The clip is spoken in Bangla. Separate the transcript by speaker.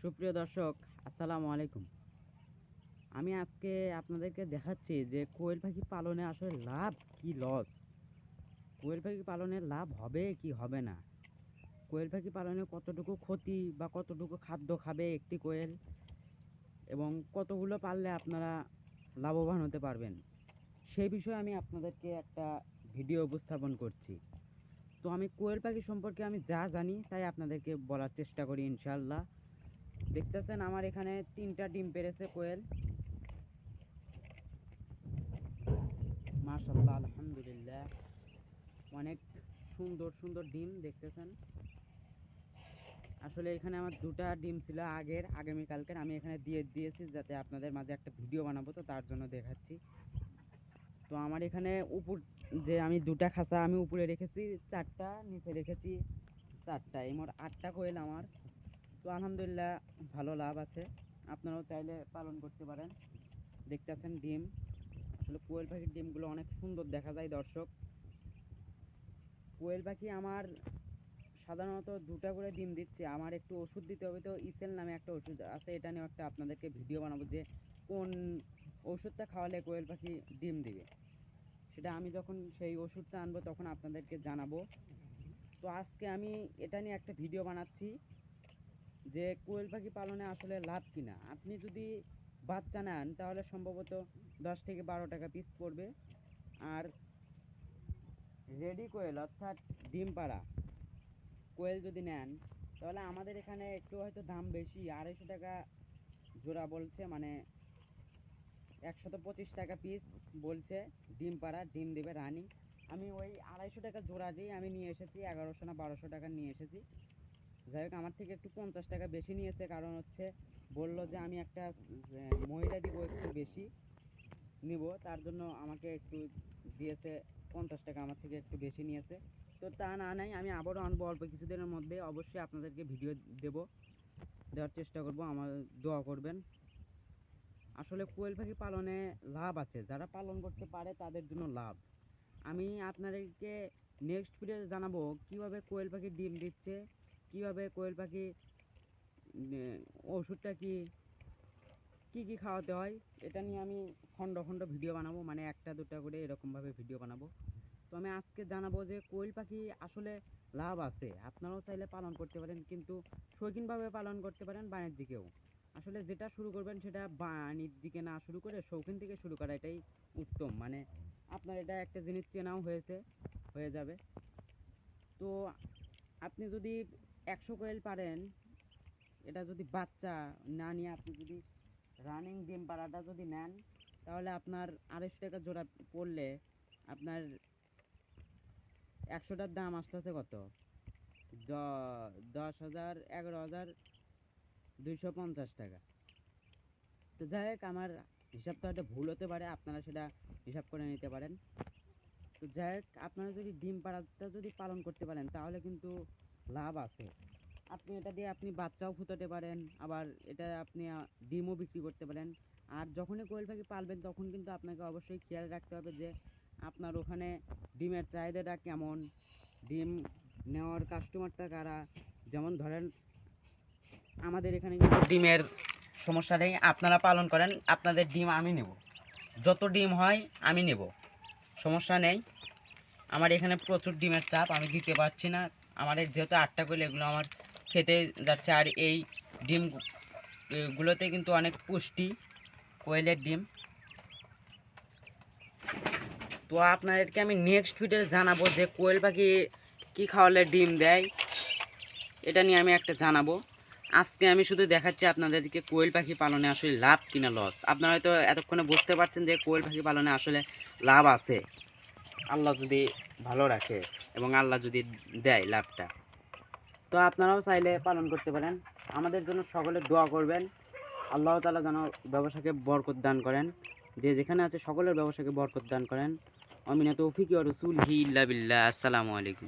Speaker 1: সুপ্রিয় দর্শক, আসসালামু আলাইকুম। আমি আজকে আপনাদেরকে দেখাচ্ছি যে কোয়েল পাখি পালনে আসলে লাভ কি লস। কোয়েল পাখি পালনে লাভ হবে কি হবে না, কোয়েল পাখি পালনে কতটুকু ক্ষতি বা কতটুকু খাদ্য খাবে একটি কোয়েল, এবং কতগুলো পাললে আপনারা লাভবান হতে পারবেন, সেই বিষয়ে আমি আপনাদেরকে একটা ভিডিও উপস্থাপন করছি। তো আমি কোয়েল পাখি সম্পর্কে আমি যা জানি তাই আপনাদেরকে বলার চেষ্টা করি ইনশাআল্লাহ। দেখতেছেন আমার এখানে 3টা ডিম পেড়েছে কোয়েল। মাশাআল্লাহ, আলহামদুলিল্লাহ, অনেক সুন্দর সুন্দর ডিম দেখতেছেন। আসলে এখানে আমার 2টা ডিম ছিল আগামীকালকের, আমি এখানে দিয়েছি যাতে আপনাদের মাঝে একটা ভিডিও বানাবো, তো তার জন্য দেখাচ্ছি। তো আমার এখানে যে আমি 2টা খাঁচা আমি উপরে রেখেছি 4টা, নিচে রেখেছি 4টা, এই মোট 8টা কোয়েল আমার। তো আলহামদুলিল্লাহ ভালো লাভ আছে, আপনারাও চাইলে পালন করতে পারেন। দেখতেছেন ডিম, আসলে কোয়েল পাখির ডিমগুলো অনেক সুন্দর দেখা যায় দর্শক। কোয়েল পাখি আমার সাধারণত 2টা করে ডিম দিচ্ছে, আমার একটু ওষুধ দিতে হবে, তো ইসেল নামে একটা ওষুধ আছে, এটা নিয়েও একটা আপনাদেরকে ভিডিও বানাবো যে কোন ওষুধটা খাওয়ালে কোয়েল পাখি ডিম দিবে। সেটা আমি যখন সেই ওষুধটা আনবো তখন আপনাদেরকে জানাবো। তো আজকে আমি এটা নিয়ে একটা ভিডিও বানাচ্ছি যে কোয়েল পাখি পালনে আসলে লাভ কিনা। আপনি যদি বাচ্চা নেন তাহলে সম্ভবত 10 থেকে 12 টাকা পিস পড়বে, আর রেডি কোয়েল অর্থাৎ ডিম পাড়া কোয়েল যদি নেন তাহলে আমাদের এখানে একটু হয়তো দাম বেশি, 250 টাকা জোড়া বলছে, মানে 125 টাকা পিস বলছে। ডিম পাড়া ডিম দেবে রানি, আমি ওই 250 টাকা জোড়া দিয়ে আমি নিয়ে এসেছি, 1100 না 1200 টাকা নিয়ে এসেছি। যাই হোক, আমার থেকে একটু 50 টাকা বেশি নিয়েছে, কারণ হচ্ছে বললো যে আমি একটা মহিলা দিব একটু বেশি নিব, তার জন্য আমাকে একটু দিয়েছে 50 টাকা, আমার থেকে একটু বেশি নিয়েছে। তো তা না নাই, আমি আবারও আনবো অল্প কিছুদিনের মধ্যে, অবশ্যই আপনাদেরকে ভিডিও দেওয়ার চেষ্টা করব, আমার দোয়া করবেন। আসলে কোয়েল পাখি পালনে লাভ আছে, যারা পালন করতে পারে তাদের জন্য লাভ। আমি আপনাদেরকে নেক্সট ভিডিওতে জানাবো কিভাবে কোয়েল পাখি ডিম দিচ্ছে, কিভাবে কোয়েল পাখি ওষুধটা কি কি খাওয়াতে হয়, এটা নিয়ে আমি খণ্ড খণ্ড ভিডিও বানাবো, মানে 1টা 2টা করে এরকমভাবে ভিডিও বানাবো। তো আমি আজকে জানাবো যে কোয়েল পাখি আসলে লাভ আছে, আপনারাও চাইলে পালন করতে পারেন, কিন্তু শৌখিনভাবে পালন করতে পারেন, বাণিজ্যিকেও। আসলে যেটা শুরু করবেন সেটা বাণিজ্যিকে না শুরু করে শৌখিন থেকে শুরু করা, এটাই উত্তম। মানে আপনার এটা একটা জিনিস চেনাও হয়ে যাবে। তো আপনি যদি 100 কোয়েল পারেন, এটা যদি বাচ্চা না নিয়ে আপনি যদি রানিং ডিম পাড়াটা যদি নেন তাহলে আপনার 250 টাকা জোড়া পড়লে আপনার 100টার দাম আসতেছে কত, 10,000 11,250 টাকা। তো যাই হোক, আমার হিসাবটা হয়তো ভুল হতে পারে, আপনারা সেটা হিসাব করে নিতে পারেন। তো যাই হোক, আপনারা যদি ডিম পাড়াটা যদি পালন করতে পারেন তাহলে কিন্তু লাভ আছে। আপনি এটা দিয়ে আপনি বাচ্চাও ফুটাতে পারেন, আবার এটা আপনি ডিমও বিক্রি করতে পারেন। আর যখনই কোয়েল পাখি পালবেন তখন কিন্তু আপনাকে অবশ্যই খেয়াল রাখতে হবে যে আপনার ওখানে ডিমের চাহিদাটা কেমন, ডিম নেওয়ার কাস্টমারটা কারা। যেমন ধরেন আমাদের এখানে কিন্তু ডিমের সমস্যা নেই, আপনারা পালন করেন, আপনাদের ডিম আমি নেব, যত ডিম হয় আমি নেব, সমস্যা নেই। আমার এখানে প্রচুর ডিমের চাপ, আমি দিতে পারছি না, আমার যেহেতু 8টা কোয়েল, এগুলো আমার খেতে যাচ্ছে। আর এই ডিমগুলোতে কিন্তু অনেক পুষ্টি, কোয়েলের ডিম। তো আপনাদেরকে আমি নেক্সট ভিডিওতে জানাবো যে কোয়েল পাখি কী খাওয়ালে ডিম দেয়, এটা নিয়ে আমি একটা জানাবো। আজকে আমি শুধু দেখাচ্ছি আপনাদেরকে কোয়েল পাখি পালনে আসলে লাভ কিনা লস। আপনারা হয়তো এতক্ষণে বুঝতে পারছেন যে কোয়েল পাখি পালনে আসলে লাভ আছে, আল্লাহ যদি ভালো রাখে এবং আল্লাহ যদি দেয় লাভটা। তো আপনারাও চাইলে পালন করতে পারেন, আমাদের জন্য সকলে দোয়া করবেন, আল্লাহ তাআলা যেন ব্যবসাকে বরকত দান করেন, যে যেখানে আছে সকলের ব্যবসাকে বরকত দান করেন। আমিনা তৌফিক ওয়া রাসূলিহি ইল্লা বিল্লাহ। আসসালামু আলাইকুম।